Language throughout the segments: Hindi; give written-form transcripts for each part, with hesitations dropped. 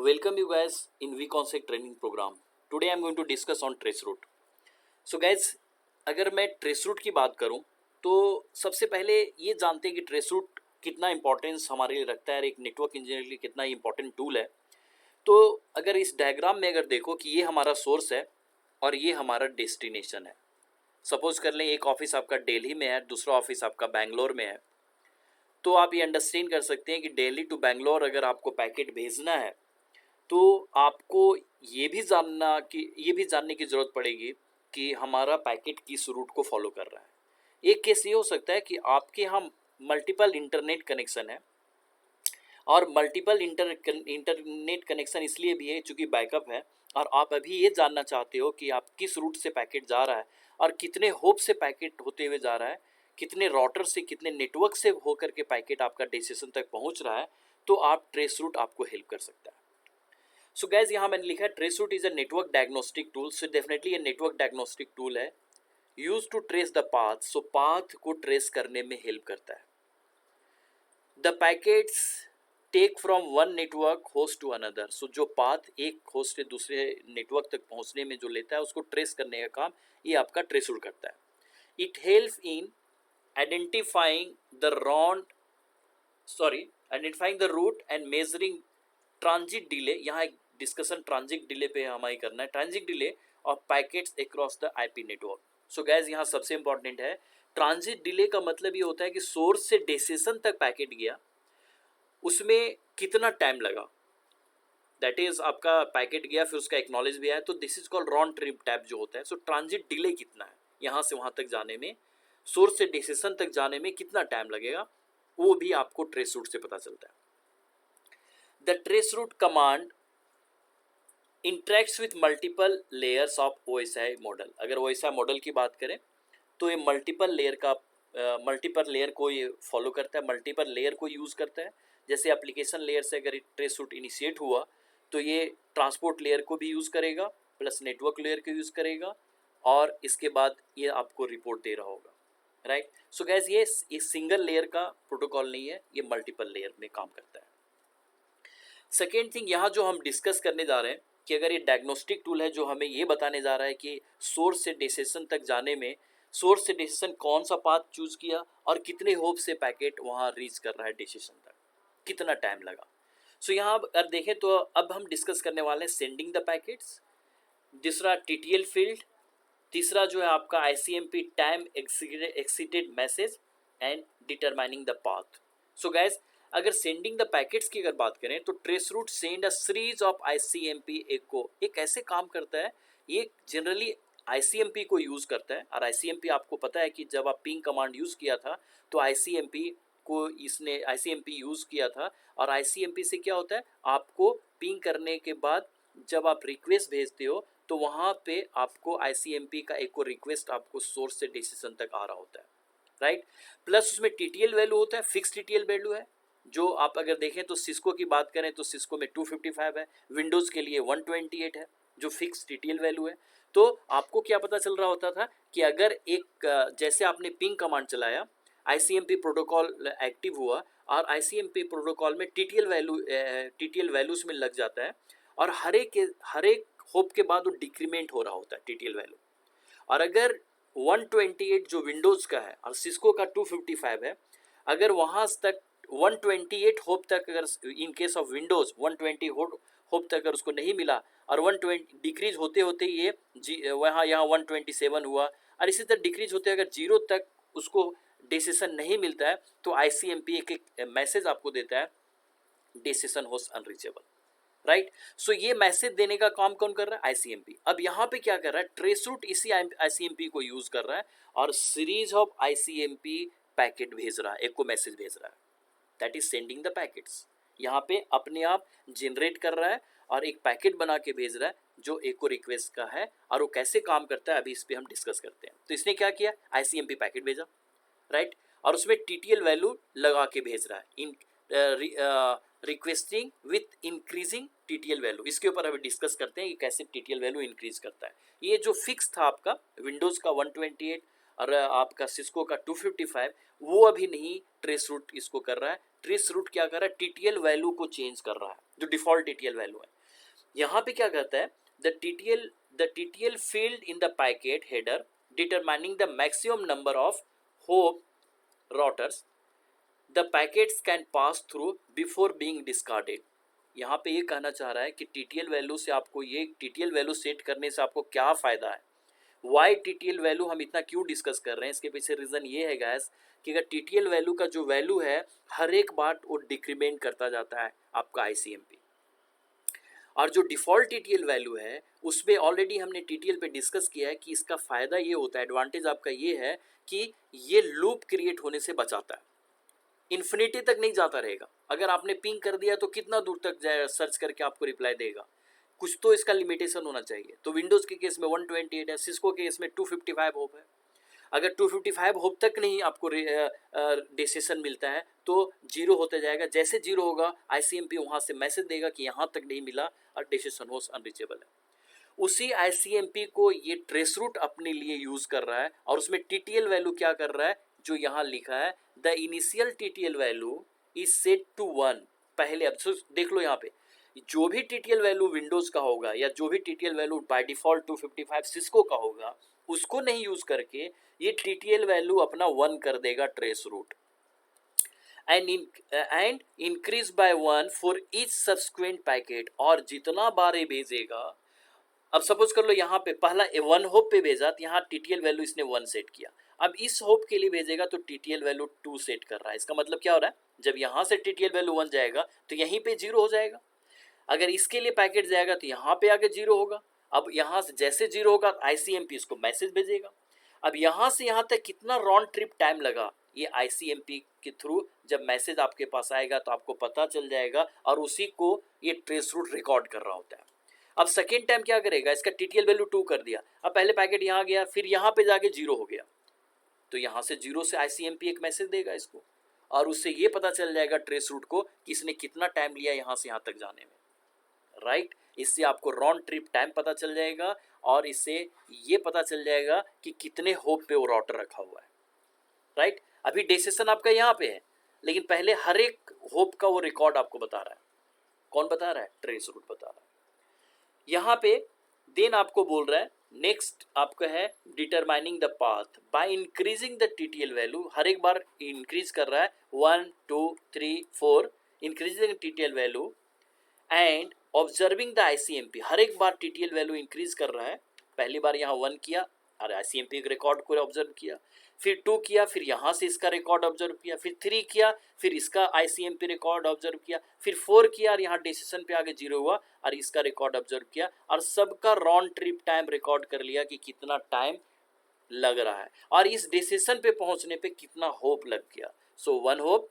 Welcome you guys in VConsec training program. Today I am going to discuss on traceroute. So guys, अगर मैं traceroute की बात करूं तो सबसे पहले ये जानते हैं कि traceroute कितना इंपॉर्टेंस हमारे लिए रखता है, एक नेटवर्क इंजीनियर के लिए कितना इंपॉर्टेंट टूल है। तो अगर इस डायग्राम में अगर देखो कि ये हमारा सोर्स है और ये हमारा डेस्टिनेशन है। सपोज कर लें एक ऑफिस आपका दिल्ली में है, दूसरा ऑफिस आपका बैंगलोर में है। तो आप ये अंडरस्टैंड कर सकते हैं कि दिल्ली टू बैंगलोर अगर आपको पैकेट भेजना है तो आपको ये भी जानने की ज़रूरत पड़ेगी कि हमारा पैकेट किस रूट को फॉलो कर रहा है। एक केस ये हो सकता है कि आपके यहाँ मल्टीपल इंटरनेट कनेक्शन है और मल्टीपल इंटरनेट कनेक्शन इसलिए भी है चूँकि बैकअप है, और आप अभी ये जानना चाहते हो कि आप किस रूट से पैकेट जा रहा है और कितने होप से पैकेट होते हुए जा रहा है, कितने राउटर से, कितने नेटवर्क से होकर के पैकेट आपका डेस्टिनेशन तक पहुँच रहा है। तो आप ट्रेस रूट आपको हेल्प कर सकता है। सो गैस यहाँ मैंने लिखा है traceroute is a network diagnostic tool. So definitely ये नेटवर्क डायग्नोस्टिक टूल है, use to trace the path. So path को ट्रेस करने में हेल्प करता है। The packets take from one network host to another. So जो पाथ एक होस्ट से दूसरे नेटवर्क तक पहुँचने में जो लेता है उसको ट्रेस करने का काम ये आपका ट्रेसरूट करता है। It help in identifying the route and measuring transit delay. यहाँ एक डिस्कशन ट्रांजिट डिले पे हमारी करना है। Transit delay of packets across the IP network. So guys यहाँ सबसे इंपॉर्टेंट है, ट्रांजिट डिले का मतलब ये होता है कि सोर्स से डेस्टिनेशन तक पैकेट गया उसमें कितना टाइम लगा। दैट इज आपका पैकेट गया फिर उसका एक्नॉलेज भी आया, तो this is called round trip type जो होता है। सो ट्रांजिट डिले कितना है, यहाँ से वहाँ तक जाने में, सोर्स से डेस्टिनेशन तक जाने में कितना टाइम लगेगा, वो भी आपको ट्रेस रूट से पता चलता है। The traceroute command interacts with multiple layers of OSI model। अगर OSI मॉडल की बात करें तो ये मल्टीपल लेयर को ये फॉलो करता है, मल्टीपल लेयर को यूज़ करता है। जैसे एप्लीकेशन लेयर से अगर ट्रेसरूट इनिशिएट हुआ तो ये ट्रांसपोर्ट लेयर को भी यूज़ करेगा, प्लस नेटवर्क लेयर को यूज़ करेगा, और इसके बाद ये आपको रिपोर्ट दे रहा होगा, राइट। सो गैस ये सिंगल लेयर का प्रोटोकॉल नहीं है, ये मल्टीपल लेयर में काम करता है। सेकेंड थिंग यहाँ जो हम डिस्कस करने जा रहे हैं कि अगर ये डायग्नोस्टिक टूल है जो हमें ये बताने जा रहा है कि सोर्स से डेस्टिनेशन तक जाने में, सोर्स से डेस्टिनेशन कौन सा पाथ चूज किया और कितने होप से पैकेट वहाँ रीच कर रहा है डेस्टिनेशन तक, कितना टाइम लगा। सो यहाँ अगर देखें तो अब हम डिस्कस करने वाले हैं सेंडिंग द पैकेट्स, दूसरा TTL फील्ड, तीसरा जो है आपका ICMP time exceeded message and determining the path. So guys अगर सेंडिंग द पैकेट्स की अगर बात करें तो traceroute send a series of ICMP echo. एक ऐसे काम करता है, ये जनरली ICMP को यूज़ करता है, और ICMP आपको पता है कि जब आप पिंग कमांड यूज़ किया था तो ICMP को इसने ICMP यूज़ किया था। और ICMP से क्या होता है, आपको पिंग करने के बाद जब आप रिक्वेस्ट भेजते हो तो वहाँ पे आपको ICMP का एको रिक्वेस्ट आपको सोर्स से डेस्टिनेशन तक आ रहा होता है, राइट। प्लस उसमें TTL वैल्यू होता है, फिक्स TTL वैल्यू है। जो आप अगर देखें तो सिस्को की बात करें तो सिस्को में 255 है, विंडोज़ के लिए 128 है जो फिक्स TTL वैल्यू है। तो आपको क्या पता चल रहा होता था कि अगर एक जैसे आपने पिंग कमांड चलाया, ICMP प्रोटोकॉल एक्टिव हुआ और ICMP प्रोटोकॉल में TTL वैल्यूज में लग जाता है, और हर एक होप के बाद वो डिक्रीमेंट हो रहा होता है TTL वैल्यू। और अगर 128 जो विंडोज़ का है और सिस्को का 255 है, अगर वहाँ तक 128 होप तक अगर in case of Windows 120 hope तक अगर उसको नहीं मिला और 120 डिक्रीज होते होते ये यहाँ 127 हुआ, और इसी तरह डिक्रीज होते अगर 0 तक उसको डेस्टिनेशन नहीं मिलता है तो ICMP एक मैसेज आपको देता है, डेस्टिनेशन होस्ट अनरीचेबल, राइट। सो ये मैसेज देने का काम कौन कर रहा है, ICMP। अब यहाँ पे क्या कर रहा है, ट्रेसरूट इसी ICMP को यूज़ कर रहा है और सीरीज ऑफ ICMP पैकेट भेज रहा है, एक को मैसेज भेज रहा है, that is sending the packets. यहाँ पे अपने आप जनरेट कर रहा है और एक पैकेट बना के भेज रहा है जो एको रिक्वेस्ट का है, और वो कैसे काम करता है अभी इस पर हम डिस्कस करते हैं। तो इसने क्या किया, ICMP पैकेट भेजा, राइट, और उसमें TTL वैल्यू लगा के भेज रहा है, in requesting with increasing TTL value. इसके ऊपर अभी डिस्कस करते हैं कि कैसे TTL वैल्यू इंक्रीज करता है। ये जो फिक्स था आपका विंडोज़ का 128 और आपका सिस्को का 255, वो अभी नहीं ट्रेसरूट इसको कर रहा है। ट्रेसरूट क्या कर रहा है, TTL वैल्यू को चेंज कर रहा है, जो डिफ़ॉल्ट TTL वैल्यू है यहाँ पे क्या कहता है, the TTL field in the packet header determining the maximum number of hop routers the packets can pass through before being discarded. यहाँ पे ये कहना चाह रहा है कि टीटीएल वैल्यू से आपको, ये टीटीएल वैल्यू सेट करने से आपको क्या फ़ायदा है, वाई टीटीएल वैल्यू हम इतना क्यों डिस्कस कर रहे हैं। इसके पीछे रीज़न ये है गैस कि अगर टीटीएल वैल्यू का जो वैल्यू है हर एक बार वो डिक्रीमेंट करता जाता है आपका आईसीएमपी, और जो डिफ़ॉल्ट टीटीएल वैल्यू है उसमें ऑलरेडी हमने टीटीएल पे डिस्कस किया है कि इसका फ़ायदा ये होता है, एडवांटेज आपका ये है कि ये लूप क्रिएट होने से बचाता है, इन्फिनिटी तक नहीं जाता रहेगा। अगर आपने पिंग कर दिया तो कितना दूर तक जाए सर्च करके आपको रिप्लाई देगा, कुछ तो इसका लिमिटेशन होना चाहिए। तो विंडोज़ के केस में 128 है, सिस्को के केस में 255 होप है। अगर 255 होप तक नहीं आपको डेसिशन मिलता है तो जीरो होता जाएगा, जैसे जीरो होगा आईसीएमपी वहाँ से मैसेज देगा कि यहाँ तक नहीं मिला और डेसिशन होस्ट अनरीचेबल है। उसी आईसीएमपी को ये ट्रेस रूट अपने लिए यूज़ कर रहा है और उसमें टीटीएल वैल्यू क्या कर रहा है, जो यहाँ लिखा है the initial TTL value is set to 1। पहले अब देख लो यहाँ पे जो भी टीटीएल वैल्यू विंडोज़ का होगा या जो भी TTL value by default 255 Cisco का होगा उसको नहीं यूज़ करके ये टीटीएल वैल्यू अपना 1 कर देगा trace route and increase by 1 for each subsequent packet. और जितना बार ये भेजेगा, अब सपोज कर लो यहाँ पे पहला 1 होप पे भेजा तो यहाँ टीटीएल वैल्यू इसने 1 सेट किया, अब इस होप के लिए भेजेगा तो टीटीएल वैल्यू 2 सेट कर रहा है। इसका मतलब क्या हो रहा है, जब यहाँ से टीटीएल वैल्यू 1 जाएगा तो यहीं पे 0 हो जाएगा, अगर इसके लिए पैकेट जाएगा तो यहाँ पे आगे 0 होगा। अब यहाँ से जैसे 0 होगा आईसीएमपी इसको मैसेज भेजेगा। अब यहाँ से यहाँ तक कितना राउंड ट्रिप टाइम लगा, ये आईसीएमपी के थ्रू जब मैसेज आपके पास आएगा तो आपको पता चल जाएगा और उसी को ये ट्रेस रूट रिकॉर्ड कर रहा होता है। अब सेकेंड टाइम क्या करेगा, इसका टीटीएल वैल्यू 2 कर दिया, अब पहले पैकेट यहाँ गया फिर यहाँ पे जाके 0 हो गया, तो यहाँ से 0 से आईसीएमपी एक मैसेज देगा इसको और उससे ये पता चल जाएगा ट्रेस रूट को कि इसने कितना टाइम लिया यहाँ से यहाँ तक जाने में, राइट। इससे आपको राउंड ट्रिप टाइम पता चल जाएगा और इससे ये पता चल जाएगा कि कितने होप पे वो राउटर रखा हुआ है, राइट। अभी डेसिशन आपका यहाँ पे है लेकिन पहले हर एक होप का वो रिकॉर्ड आपको बता रहा है। कौन बता रहा है, ट्रेस रूट बता रहा है। यहाँ पे देन आपको बोल रहा है नेक्स्ट आपका है determining the path by increasing the TTL value, हर एक बार इंक्रीज कर रहा है 1 2 3 4 increasing TTL value and observing the ICMP, हर एक बार टीटीएल वैल्यू इंक्रीज कर रहा है। पहली बार यहाँ 1 किया और आईसीएमपी के रिकॉर्ड को ऑब्जर्व किया, फिर 2 किया फिर यहाँ से इसका रिकॉर्ड ऑब्जर्व किया, फिर 3 किया फिर इसका आईसीएमपी रिकॉर्ड ऑब्जर्व किया, फिर 4 किया और यहाँ डिसीजन पे आगे 0 हुआ और इसका रिकॉर्ड ऑब्जर्व किया और सबका राउंड ट्रिप टाइम रिकॉर्ड कर लिया कि कितना टाइम लग रहा है और इस डिसीजन पे पहुँचने पे कितना होप लग गया। सो 1 hope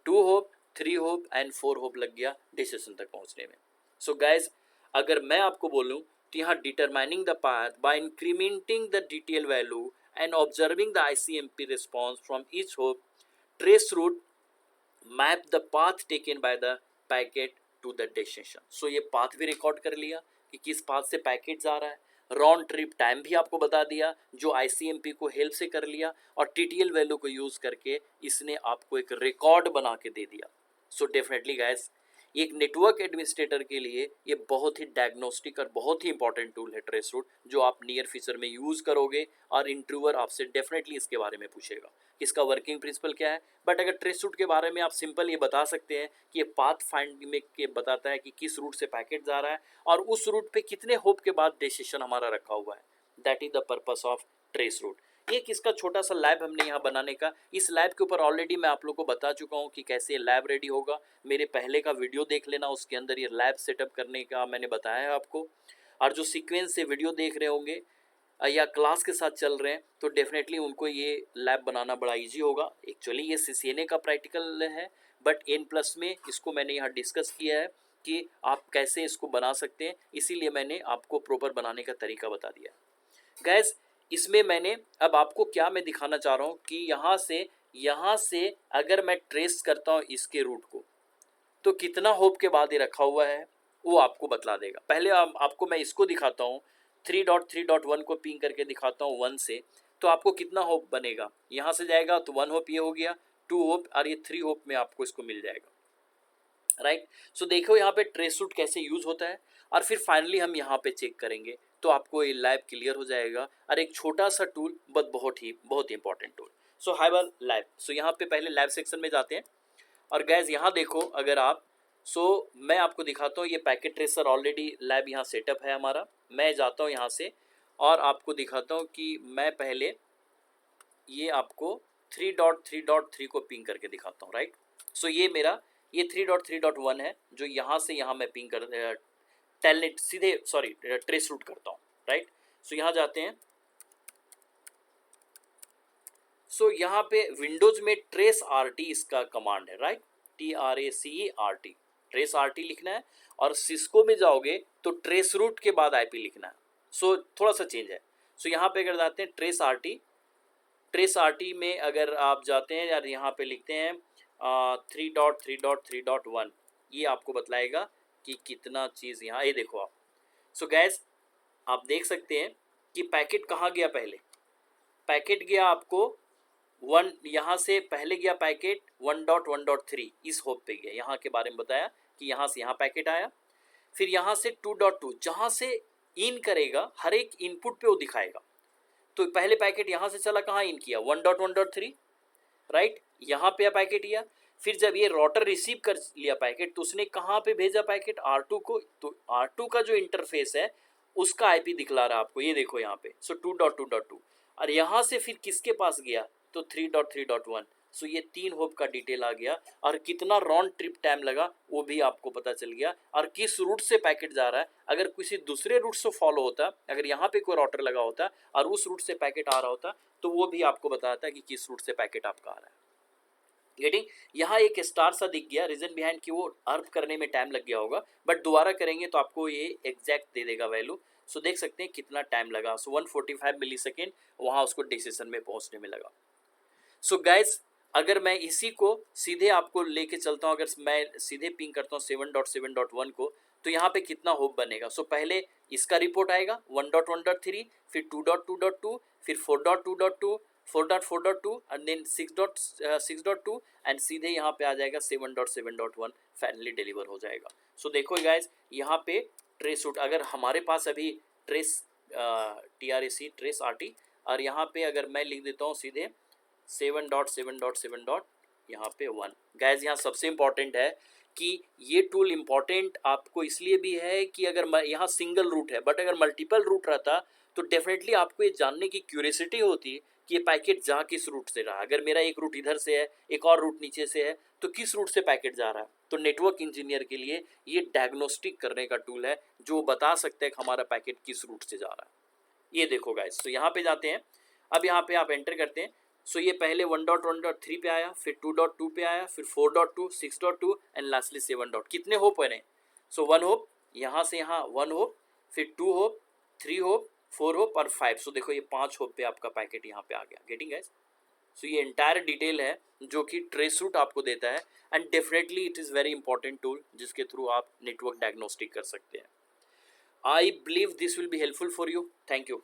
2 hope 3 hope and 4 hope लग गया डिसीजन तक पहुँचने में। सो गाइज अगर मैं आपको बोलूँ तो यहाँ determining the path by incrementing the TTL value and observing the ICMP response from each hope, trace route map the path taken by the packet to the destination। So ये path भी रिकॉर्ड कर लिया कि किस path से पैकेट जा रहा है, राउंड ट्रिप टाइम भी आपको बता दिया जो ICMP को हेल्प से कर लिया और TTL वैल्यू को यूज़ करके इसने आपको एक रिकॉर्ड बना के दे दिया। सो डेफिनेटली गाइस एक नेटवर्क एडमिनिस्ट्रेटर के लिए ये बहुत ही डायग्नोस्टिक और बहुत ही इंपॉर्टेंट टूल है ट्रेस रूट, जो आप नियर फ्यूचर में यूज़ करोगे और इंटरव्यूअर आपसे डेफिनेटली इसके बारे में पूछेगा कि इसका वर्किंग प्रिंसिपल क्या है। बट अगर ट्रेस रूट के बारे में आप सिंपल ये बता सकते हैं कि ये पाथ फाइंडिंग में के बताता है कि किस रूट से पैकेट जा रहा है और उस रूट पे कितने होप के बाद डिसीजन हमारा रखा हुआ है, that is the purpose of trace route. एक इसका छोटा सा लैब हमने यहाँ बनाने का, इस लैब के ऊपर ऑलरेडी मैं आप लोग को बता चुका हूँ कि कैसे ये लैब रेडी होगा। मेरे पहले का वीडियो देख लेना, उसके अंदर ये लैब सेटअप करने का मैंने बताया है आपको। और जो सीक्वेंस से वीडियो देख रहे होंगे या क्लास के साथ चल रहे हैं तो डेफिनेटली उनको ये लैब बनाना बड़ा ईजी होगा। एक्चुअली ये CCNA का प्रैक्टिकल है बट N+ में इसको मैंने यहाँ डिस्कस किया है कि आप कैसे इसको बना सकते हैं, इसीलिए मैंने आपको प्रॉपर बनाने का तरीका बता दिया। गैस इसमें मैंने अब आपको क्या मैं दिखाना चाह रहा हूँ कि यहाँ से अगर मैं ट्रेस करता हूँ इसके रूट को तो कितना होप के बाद ये रखा हुआ है वो आपको बतला देगा। पहले आपको मैं इसको दिखाता हूँ 3.3.1 को पिंग करके दिखाता हूँ 1 से, तो आपको कितना होप बनेगा। यहाँ से जाएगा तो 1 होप ये हो गया, 2 होप और ये 3 होप में आपको इसको मिल जाएगा। राइट। सो देखो यहाँ पे ट्रेस रूट कैसे यूज होता है, और फिर फाइनली हम यहाँ पे चेक करेंगे तो आपको ये लैब क्लियर हो जाएगा। और एक छोटा सा टूल बट बहुत ही इंपॉर्टेंट टूल। सो हाइवर लैब। सो यहाँ पे पहले लैब सेक्शन में जाते हैं, और गैस यहाँ देखो अगर आप, मैं आपको दिखाता हूँ ये पैकेट ट्रेसर ऑलरेडी लैब यहाँ सेटअप है हमारा। मैं जाता हूँ यहाँ से और आपको दिखाता हूँ कि मैं पहले ये आपको 3.3.3 को पिंग करके दिखाता हूँ, राइट। सो ये मेरा ये 3.3.1 है जो यहाँ से यहाँ मैं पिंग कर टेलनेट सीधे ट्रेस रूट करता हूँ, राइट। सो यहाँ जाते हैं। सो यहाँ पे विंडोज में ट्रेस RT इसका कमांड है, राइट। TRACERT ट्रेस RT लिखना है, और सिस्को में जाओगे तो ट्रेस रूट के बाद IP लिखना है। सो थोड़ा सा चेंज है। सो यहाँ पे अगर जाते हैं ट्रेस RT में अगर आप जाते हैं यार, यहाँ पे लिखते हैं 3.3.3.1, ये आपको बतलाएगा कि कितना चीज़ यहाँ, ये देखो आप। सो गैस आप देख सकते हैं कि पैकेट कहाँ गया। पहले पैकेट गया आपको 1, यहाँ से पहले गया पैकेट 1.1.3 इस होप पे गया। यहाँ के बारे में बताया कि यहाँ से यहाँ पैकेट आया, फिर यहाँ से 2.2 जहाँ से इन करेगा हर एक इनपुट पे वो दिखाएगा। तो पहले पैकेट यहाँ से चला, कहाँ इन किया 1.1.3, राइट। यहाँ पे पैकेट किया, फिर जब ये राउटर रिसीव कर लिया पैकेट तो उसने कहाँ पे भेजा पैकेट R2 को। तो R2 का जो इंटरफेस है उसका IP दिखला रहा है आपको, ये देखो यहाँ पे। सो 2.2.2, और यहाँ से फिर किसके पास गया तो 3.3.1। सो ये 3 होप का डिटेल आ गया, और कितना राउंड ट्रिप टाइम लगा वो भी आपको पता चल गया, और किस रूट से पैकेट जा रहा है। अगर किसी दूसरे रूट से फॉलो होता, अगर यहाँ पे कोई राउटर लगा होता और उस रूट से पैकेट आ रहा होता तो वो भी आपको बताता कि किस रूट से पैकेट आपका आ रहा है। गेटिंग। यहाँ एक स्टार सा दिख गया, रीजन बिहाइंड कि वो अर्थ करने में टाइम लग गया होगा, बट दोबारा करेंगे तो आपको ये एग्जैक्ट दे देगा वैल्यू। सो देख सकते हैं कितना टाइम लगा। सो 145 मिली सेकेंड वहाँ उसको डिसीजन में पहुँचने में लगा। सो गाइज अगर मैं इसी को सीधे आपको लेके चलता हूँ, अगर मैं सीधे पिंग करता हूँ 7.7.1 को, तो यहाँ पे कितना होप बनेगा। सो पहले इसका रिपोर्ट आएगा 1.1.3, फिर 2.2.2, फिर 4.2.2, 4.4.2 एंड देन 6.6.2 एंड सीधे यहाँ पे आ जाएगा 7.7.1 फाइनली डिलीवर हो जाएगा। सो देखो गाइज यहाँ पे ट्रेस रूट, अगर हमारे पास अभी ट्रेस TRAC ट्रेस RT, और यहाँ पे अगर मैं लिख देता हूँ सीधे 7.7.7. यहाँ पे 1। गाइज यहाँ सबसे इम्पॉर्टेंट है कि ये टूल इम्पॉर्टेंट आपको इसलिए भी है कि अगर यहाँ सिंगल रूट है, बट अगर मल्टीपल रूट रहता तो डेफिनेटली आपको ये जानने की क्यूरियोसिटी होती कि ये पैकेट जा किस रूट से रहा। अगर मेरा एक रूट इधर से है, एक और रूट नीचे से है, तो किस रूट से पैकेट जा रहा है। तो नेटवर्क इंजीनियर के लिए ये डायग्नोस्टिक करने का टूल है जो बता सकता है कि हमारा पैकेट किस रूट से जा रहा है। ये देखो गाइज। तो यहाँ पे जाते हैं, अब यहाँ पे आप एंटर करते हैं। सो ये पहले 1.1.3 पे आया, फिर 2.2 पे आया, फिर 4.2, 6.2 एंड लास्टली 7. कितने होप बने। सो 1 होप, यहाँ से यहाँ 1 होप, फिर 2 होप, 3 होप, 4 होप और 5। सो देखो ये 5 होप पे आपका पैकेट यहाँ पे आ गया। Getting guys. सो ये एंटायर डिटेल है जो कि ट्रेस रूट आपको देता है, and definitely it is very important tool जिसके थ्रू आप नेटवर्क डायग्नोस्टिक कर सकते हैं। I believe this will be helpful for you. Thank you.